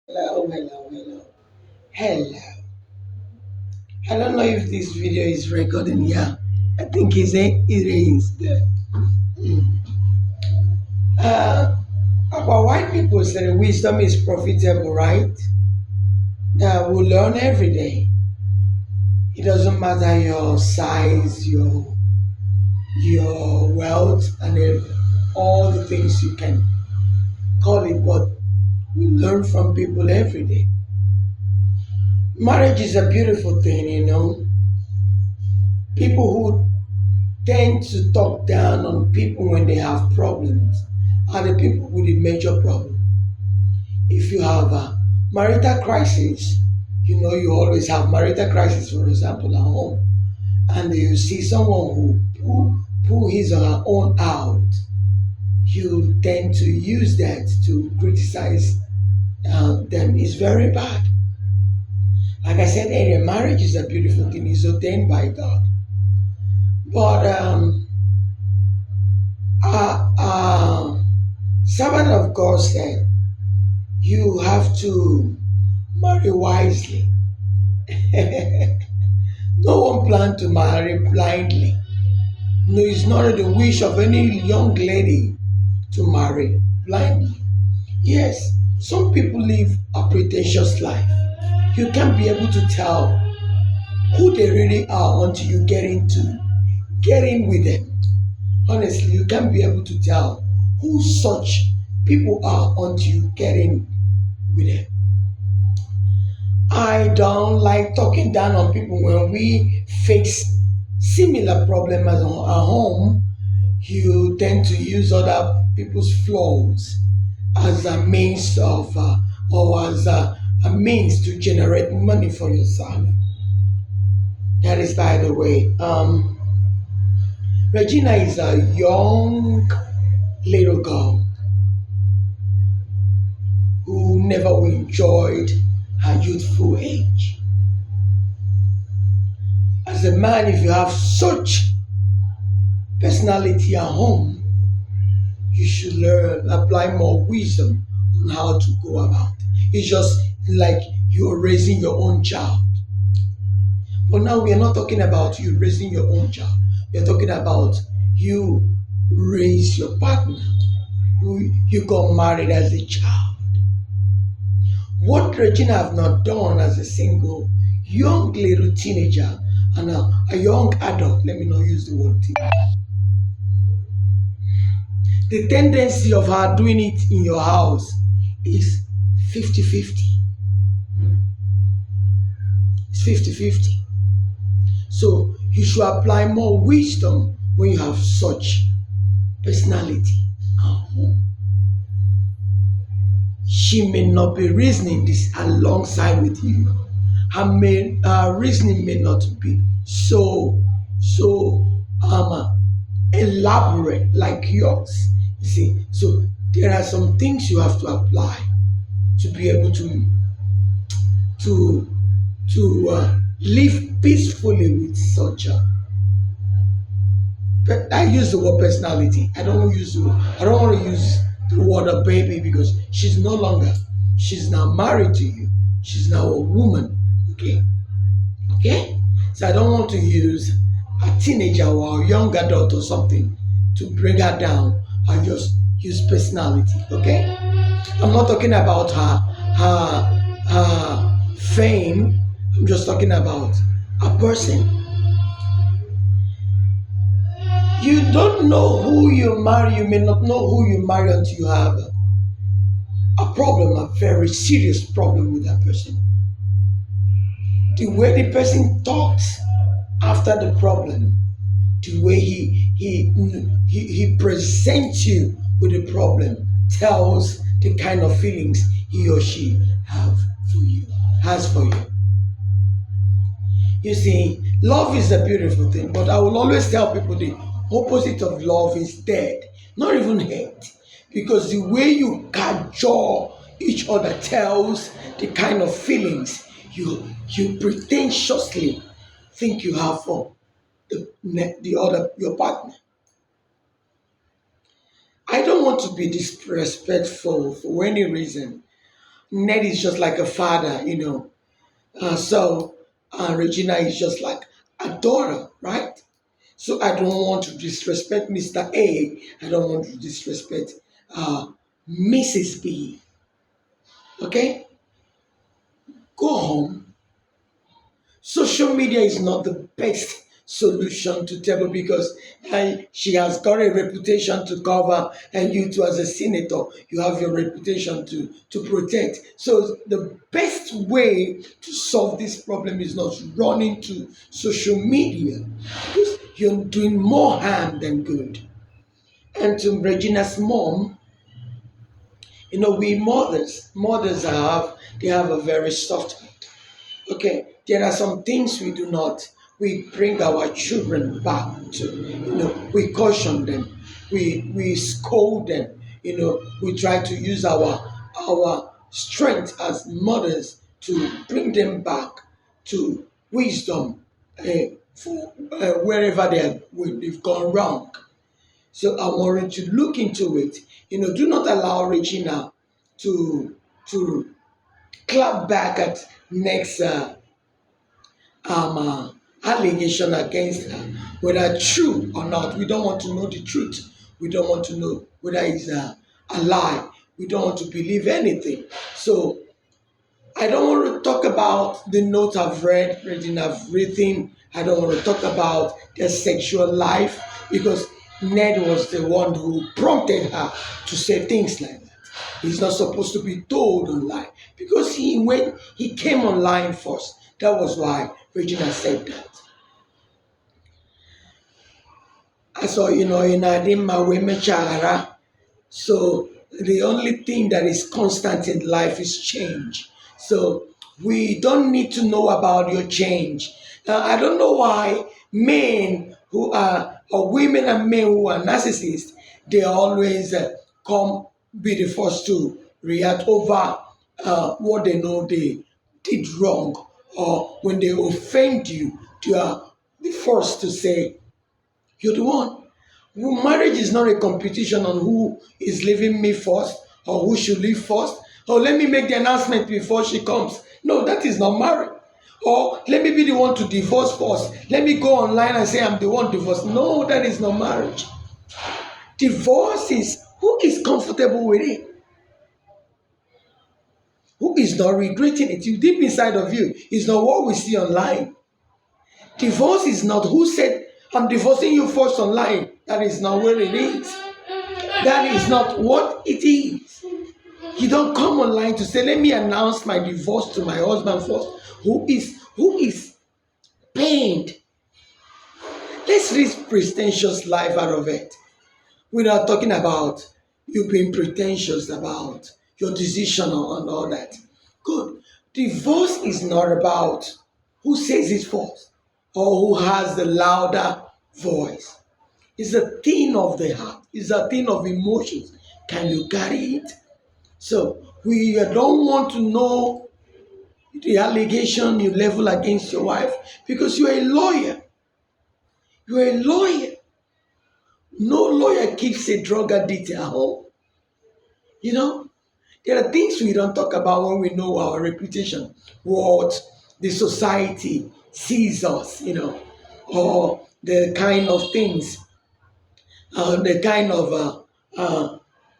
Hello, hello, hello, hello. I don't know if this video is recording. Yeah, I think it is. Uh, about white people say wisdom is profitable, right? We learn every day. It doesn't matter your size, your wealth, and all the things you can call it, but we learn from people every day. Marriage is a beautiful thing, People who tend to talk down on people when they have problems are the people with a major problem. If you have a marital crisis, you always have marital crisis, for example, at home, and you see someone who pull his or her own out, you tend to use that to criticize them. It's very bad. Like I said earlier, marriage is a beautiful thing. It's ordained by God. But uh, servant of God said, you have to marry wisely. No one planned to marry blindly. No, it's not the wish of any young lady to marry blindly. Yes, some people live a pretentious life. You can't be able to tell who they really are until you get in with them. Honestly, you can't be able to tell who such people are until you get in with them. I don't like talking down on people when we face similar problems at home. You tend to use other people's flaws as a means or as a means to generate money for yourself. That is, by the way, Regina is a young little girl who never enjoyed her youthful age. As a man, if you have such personality at home, you should learn, apply more wisdom on how to go about. It's just like you're raising your own child. But now we are not talking about you raising your own child. We are talking about you raise your partner. You got married as a child. What Regina have not done as a single young little teenager and a young adult, let me not use the word teenager. The tendency of her doing it in your house is 50-50. It's 50-50. So you should apply more wisdom when you have such personality at home. She may not be reasoning this alongside with you. Her reasoning may not be so elaborate like yours. You see, so there are some things you have to apply to be able to live peacefully with such a. But I use the word personality. I don't want to use the word a baby because she's no longer. She's now married to you. She's now a woman. Okay, okay. So I don't want to use a teenager or a young adult or something to bring her down. I just use personality. Okay. I'm not talking about her fame. I'm just talking about a person. You don't know who you marry. You may not know who you marry until you have a problem, a very serious problem with that person. The way the person talks after the problem, the way he presents you with the problem tells the kind of feelings he or she has for you. You see, love is a beautiful thing, but I will always tell people the opposite of love is dead, not even hate. Because the way you cajole each other tells the kind of feelings you pretentiously think you have for the other your partner. I don't want to be disrespectful for any reason. Ned is just like a father, you know. So Regina is just like a daughter, right? So I don't want to disrespect Mr. A. I don't want to disrespect uh, Mrs. B. Okay? Go home. Social media is not the best solution to table because she has got a reputation to cover, and you too, as a senator, you have your reputation to protect. So the best way to solve this problem is not running to social media because you're doing more harm than good. And to Regina's mom, you know, we mothers they have a very soft heart. Okay, there are some things we do not. We bring our children back to, you know, we caution them, we scold them, you know, we try to use our strength as mothers to bring them back to wisdom for wherever they've gone wrong. So I want you to look into it. You know, do not allow Regina to to clap back at next allegation against her, whether true or not. We don't want to know the truth. We don't want to know whether it's a lie. We don't want to believe anything. So I don't want to talk about the note I've read I've written. I don't want to talk about their sexual life because Ned was the one who prompted her to say things like that. He's not supposed to be told online because he came online first. That was why Regina said that. I saw, you know, in Adima Wemechara. So the only thing that is constant in life is change. So we don't need to know about your change. I don't know why men who are, or women and men who are narcissists, they always come be the first to react over what they know they did wrong, or when they offend you, they are the first to say, you're the one. Well, marriage is not a competition on who is leaving me first or who should leave first. Or let me make the announcement before she comes. No, that is not marriage. Or let me be the one to divorce first. Let me go online and say I'm the one divorced. No, that is not marriage. Divorce is who is comfortable with it, who is not regretting it. You deep inside of you is not what we see online. Divorce is not who said, I'm divorcing you first online. That is not where it is. That is not what it is. You don't come online to say, let me announce my divorce to my husband first. Who is pained? Let's read pretentious life out of it. We're not talking about you being pretentious about your decision and all that. Good. Divorce is not about who says it first or who has the louder voice. It's a thing of the heart. It's a thing of emotions. Can you carry it? So we don't want to know the allegation you level against your wife because you're a lawyer. You're a lawyer. No lawyer keeps a drug addict at home. You know, there are things we don't talk about when we know our reputation, what the society sees us, you know, or the kind of things, the kind of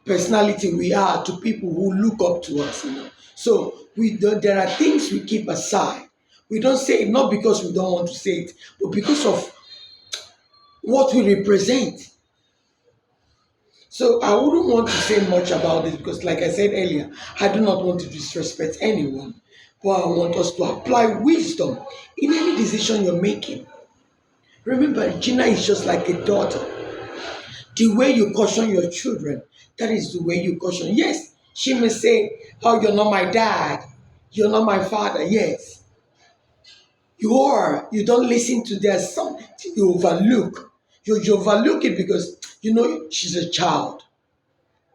personality we are to people who look up to us, you know. So there are things we keep aside. We don't say it not because we don't want to say it, but because of what we represent. So I wouldn't want to say much about this because, like I said earlier, I do not want to disrespect anyone. But I want us to apply wisdom in any decision you're making. Remember, Gina is just like a daughter. The way you caution your children, that is the way you caution. Yes, she may say, oh, you're not my dad. You're not my father. Yes, you are. You don't listen to their son. You overlook. You overlook it because you know she's a child.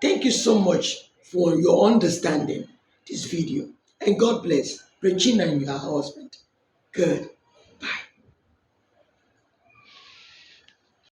Thank you so much for your understanding this video. And God bless Regina and your husband. Good.